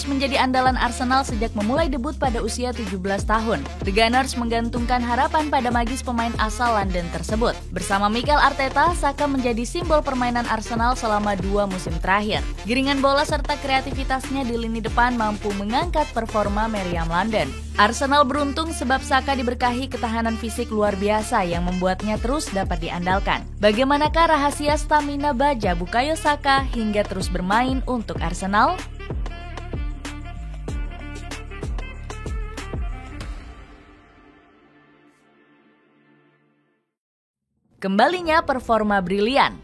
terus menjadi andalan Arsenal sejak memulai debut pada usia 17 tahun. The Gunners menggantungkan harapan pada magis pemain asal London tersebut. Bersama Mikel Arteta, Saka menjadi simbol permainan Arsenal selama 2 musim terakhir. Giringan bola serta kreativitasnya di lini depan mampu mengangkat performa Meriam London. Arsenal beruntung sebab Saka diberkahi ketahanan fisik luar biasa yang membuatnya terus dapat diandalkan. Bagaimanakah rahasia stamina baja Bukayo Saka hingga terus bermain untuk Arsenal? Kembalinya performa brilian.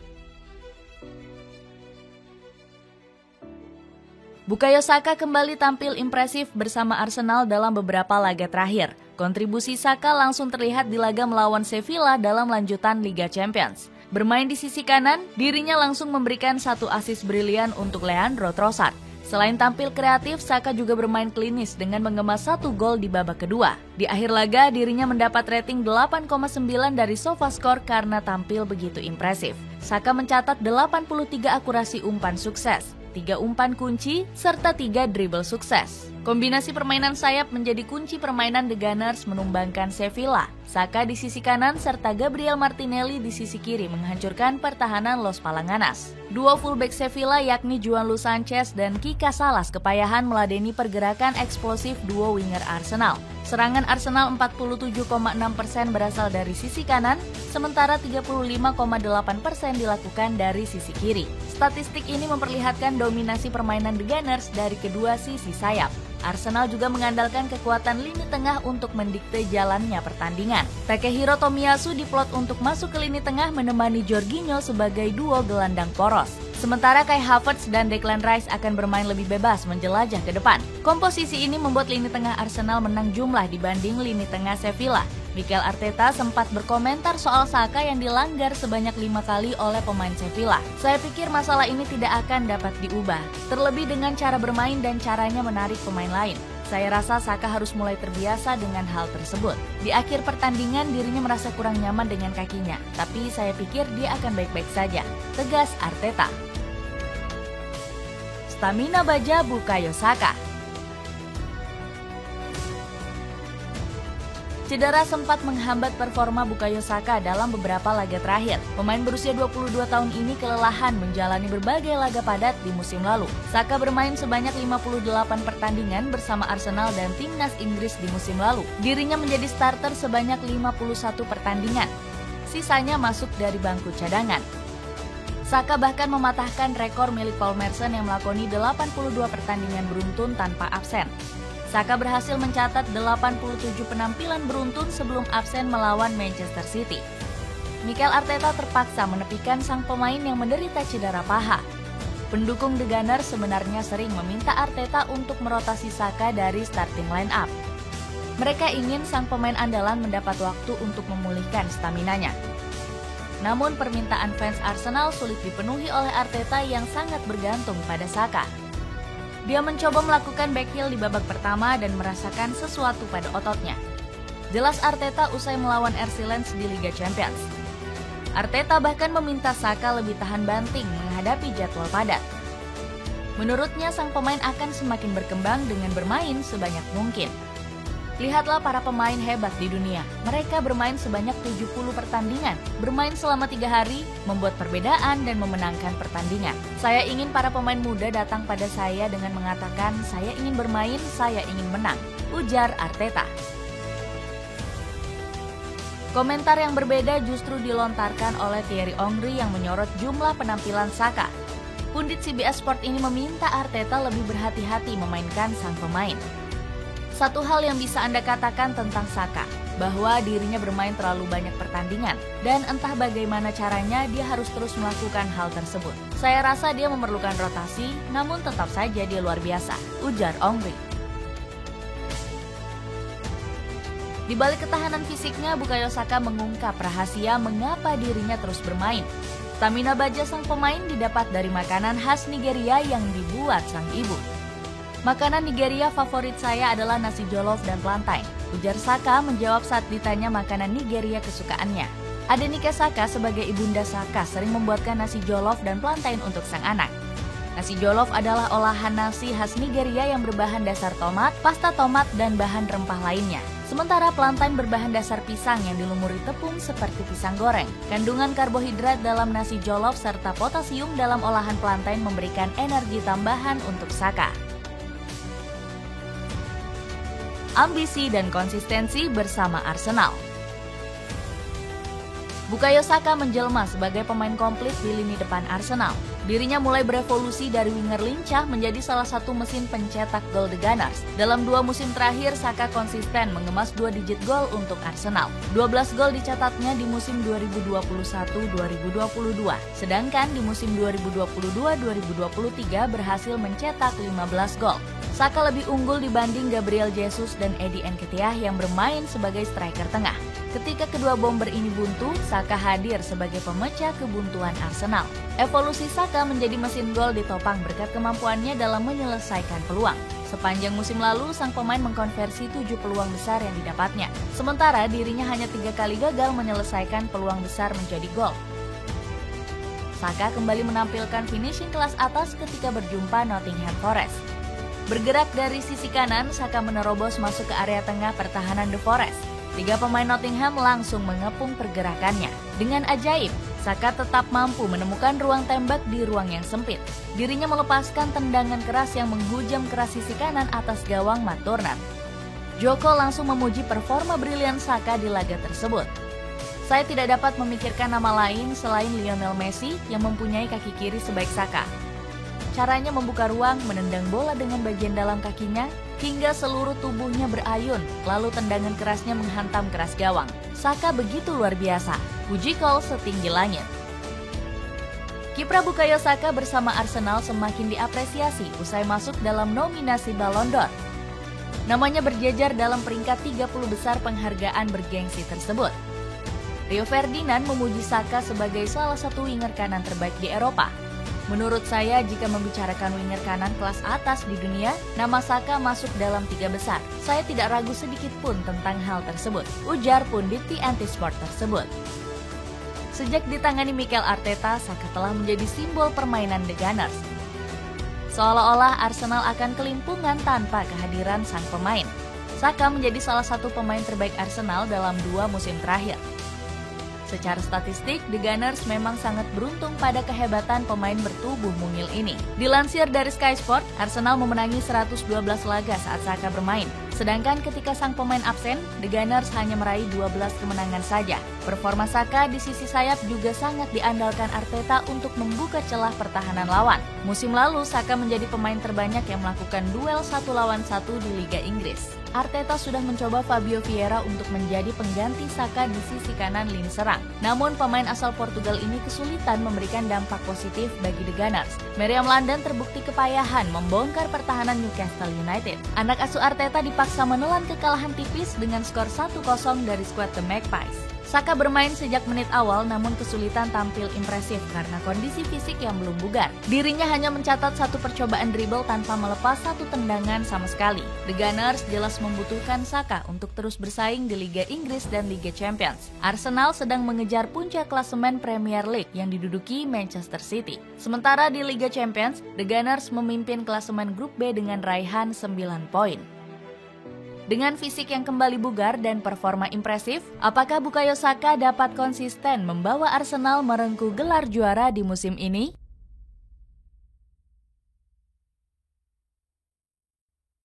Bukayo Saka kembali tampil impresif bersama Arsenal dalam beberapa laga terakhir. Kontribusi Saka langsung terlihat di laga melawan Sevilla dalam lanjutan Liga Champions. Bermain di sisi kanan, dirinya langsung memberikan 1 assist brilian untuk Leandro Trossard. Selain tampil kreatif, Saka juga bermain klinis dengan mengemas 1 gol di babak kedua. Di akhir laga, dirinya mendapat rating 8,9 dari SofaScore karena tampil begitu impresif. Saka mencatat 83 akurasi umpan sukses, 3 umpan kunci, serta 3 dribble sukses. Kombinasi permainan sayap menjadi kunci permainan The Gunners menumbangkan Sevilla. Saka di sisi kanan serta Gabriel Martinelli di sisi kiri menghancurkan pertahanan Los Palanganas. Duo fullback Sevilla yakni João Lu Sanchez dan Kika Salas kepayahan meladeni pergerakan eksplosif duo winger Arsenal. Serangan Arsenal 47,6% berasal dari sisi kanan, sementara 35,8% dilakukan dari sisi kiri. Statistik ini memperlihatkan dominasi permainan The Gunners dari kedua sisi sayap. Arsenal juga mengandalkan kekuatan lini tengah untuk mendikte jalannya pertandingan. Takehiro Tomiyasu diplot untuk masuk ke lini tengah menemani Jorginho sebagai duo gelandang poros. Sementara Kai Havertz dan Declan Rice akan bermain lebih bebas menjelajah ke depan. Komposisi ini membuat lini tengah Arsenal menang jumlah dibanding lini tengah Sevilla. Mikel Arteta sempat berkomentar soal Saka yang dilanggar sebanyak 5 kali oleh pemain Sevilla. Saya pikir masalah ini tidak akan dapat diubah, terlebih dengan cara bermain dan caranya menarik pemain lain. Saya rasa Saka harus mulai terbiasa dengan hal tersebut. Di akhir pertandingan dirinya merasa kurang nyaman dengan kakinya, tapi saya pikir dia akan baik-baik saja, tegas Arteta. Stamina baja Bukayo Saka. Cedera sempat menghambat performa Bukayo Saka dalam beberapa laga terakhir. Pemain berusia 22 tahun ini kelelahan menjalani berbagai laga padat di musim lalu. Saka bermain sebanyak 58 pertandingan bersama Arsenal dan timnas Inggris di musim lalu. Dirinya menjadi starter sebanyak 51 pertandingan. Sisanya masuk dari bangku cadangan. Saka bahkan mematahkan rekor milik Paul Merson yang melakoni 82 pertandingan beruntun tanpa absen. Saka berhasil mencatat 87 penampilan beruntun sebelum absen melawan Manchester City. Mikel Arteta terpaksa menepikan sang pemain yang menderita cedera paha. Pendukung The Gunners sebenarnya sering meminta Arteta untuk merotasi Saka dari starting line up. Mereka ingin sang pemain andalan mendapat waktu untuk memulihkan staminanya. Namun permintaan fans Arsenal sulit dipenuhi oleh Arteta yang sangat bergantung pada Saka. Dia mencoba melakukan backheel di babak pertama dan merasakan sesuatu pada ototnya. Jelas Arteta usai melawan RC Lens di Liga Champions. Arteta bahkan meminta Saka lebih tahan banting menghadapi jadwal padat. Menurutnya sang pemain akan semakin berkembang dengan bermain sebanyak mungkin. Lihatlah para pemain hebat di dunia. Mereka bermain sebanyak 70 pertandingan, bermain selama 3 hari, membuat perbedaan dan memenangkan pertandingan. Saya ingin para pemain muda datang pada saya dengan mengatakan, saya ingin bermain, saya ingin menang, ujar Arteta. Komentar yang berbeda justru dilontarkan oleh Thierry Henry yang menyorot jumlah penampilan Saka. Pundit CBS Sport ini meminta Arteta lebih berhati-hati memainkan sang pemain. Satu hal yang bisa Anda katakan tentang Saka, bahwa dirinya bermain terlalu banyak pertandingan, dan entah bagaimana caranya dia harus terus melakukan hal tersebut. Saya rasa dia memerlukan rotasi, namun tetap saja dia luar biasa, ujar Henry. Di balik ketahanan fisiknya, Bukayo Saka mengungkap rahasia mengapa dirinya terus bermain. Stamina baja sang pemain didapat dari makanan khas Nigeria yang dibuat sang ibu. Makanan Nigeria favorit saya adalah nasi jollof dan plantain, ujar Saka menjawab saat ditanya makanan Nigeria kesukaannya. Adenike Saka sebagai ibunda Saka sering membuatkan nasi jollof dan plantain untuk sang anak. Nasi jollof adalah olahan nasi khas Nigeria yang berbahan dasar tomat, pasta tomat, dan bahan rempah lainnya. Sementara plantain berbahan dasar pisang yang dilumuri tepung seperti pisang goreng. Kandungan karbohidrat dalam nasi jollof serta potasium dalam olahan plantain memberikan energi tambahan untuk Saka. Ambisi dan konsistensi bersama Arsenal. Bukayo Saka menjelma sebagai pemain komplit di lini depan Arsenal. Dirinya mulai berevolusi dari winger lincah menjadi salah satu mesin pencetak gol The Gunners. Dalam 2 musim terakhir, Saka konsisten mengemas 2 digit gol untuk Arsenal. 12 gol dicatatnya di musim 2021-2022. Sedangkan di musim 2022-2023 berhasil mencetak 15 gol. Saka lebih unggul dibanding Gabriel Jesus dan Eddie Nketiah yang bermain sebagai striker tengah. Ketika kedua bomber ini buntu, Saka hadir sebagai pemecah kebuntuan Arsenal. Evolusi Saka menjadi mesin gol ditopang berkat kemampuannya dalam menyelesaikan peluang. Sepanjang musim lalu, sang pemain mengkonversi 7 peluang besar yang didapatnya. Sementara dirinya hanya 3 kali gagal menyelesaikan peluang besar menjadi gol. Saka kembali menampilkan finishing kelas atas ketika berjumpa Nottingham Forest. Bergerak dari sisi kanan, Saka menerobos masuk ke area tengah pertahanan The Forest. 3 pemain Nottingham langsung mengepung pergerakannya. Dengan ajaib, Saka tetap mampu menemukan ruang tembak di ruang yang sempit. Dirinya melepaskan tendangan keras yang menghujam keras sisi kanan atas gawang Matt Turner. Joko langsung memuji performa brilian Saka di laga tersebut. Saya tidak dapat memikirkan nama lain selain Lionel Messi yang mempunyai kaki kiri sebaik Saka. Caranya membuka ruang, menendang bola dengan bagian dalam kakinya, hingga seluruh tubuhnya berayun, lalu tendangan kerasnya menghantam keras gawang. Saka begitu luar biasa, puji Cole setinggi langit. Kiprah Bukayo Saka bersama Arsenal semakin diapresiasi usai masuk dalam nominasi Ballon d'Or. Namanya berjejer dalam peringkat 30 besar penghargaan bergengsi tersebut. Rio Ferdinand memuji Saka sebagai salah satu winger kanan terbaik di Eropa. Menurut saya, jika membicarakan winger kanan kelas atas di dunia, nama Saka masuk dalam 3 besar. Saya tidak ragu sedikit pun tentang hal tersebut, ujar pundit The Anti-Sport tersebut. Sejak ditangani Mikel Arteta, Saka telah menjadi simbol permainan The Gunners. Seolah-olah Arsenal akan kelimpungan tanpa kehadiran sang pemain. Saka menjadi salah satu pemain terbaik Arsenal dalam 2 musim terakhir. Secara statistik, The Gunners memang sangat beruntung pada kehebatan pemain bertubuh mungil ini. Dilansir dari Sky Sport, Arsenal memenangi 112 laga saat Saka bermain. Sedangkan ketika sang pemain absen, The Gunners hanya meraih 12 kemenangan saja. Performa Saka di sisi sayap juga sangat diandalkan Arteta untuk membuka celah pertahanan lawan. Musim lalu, Saka menjadi pemain terbanyak yang melakukan duel 1 lawan 1 di Liga Inggris. Arteta sudah mencoba Fabio Vieira untuk menjadi pengganti Saka di sisi kanan lini serang. Namun pemain asal Portugal ini kesulitan memberikan dampak positif bagi The Gunners. Meriam London terbukti kepayahan membongkar pertahanan Newcastle United. Anak asuh Arteta dipaksa menelan kekalahan tipis dengan skor 1-0 dari skuad The Magpies. Saka bermain sejak menit awal namun kesulitan tampil impresif karena kondisi fisik yang belum bugar. Dirinya hanya mencatat 1 percobaan dribble tanpa melepas 1 tendangan sama sekali. The Gunners jelas membutuhkan Saka untuk terus bersaing di Liga Inggris dan Liga Champions. Arsenal sedang mengejar puncak klasemen Premier League yang diduduki Manchester City. Sementara di Liga Champions, The Gunners memimpin klasemen grup B dengan raihan 9 poin. Dengan fisik yang kembali bugar dan performa impresif, apakah Bukayo Saka dapat konsisten membawa Arsenal merengkuh gelar juara di musim ini?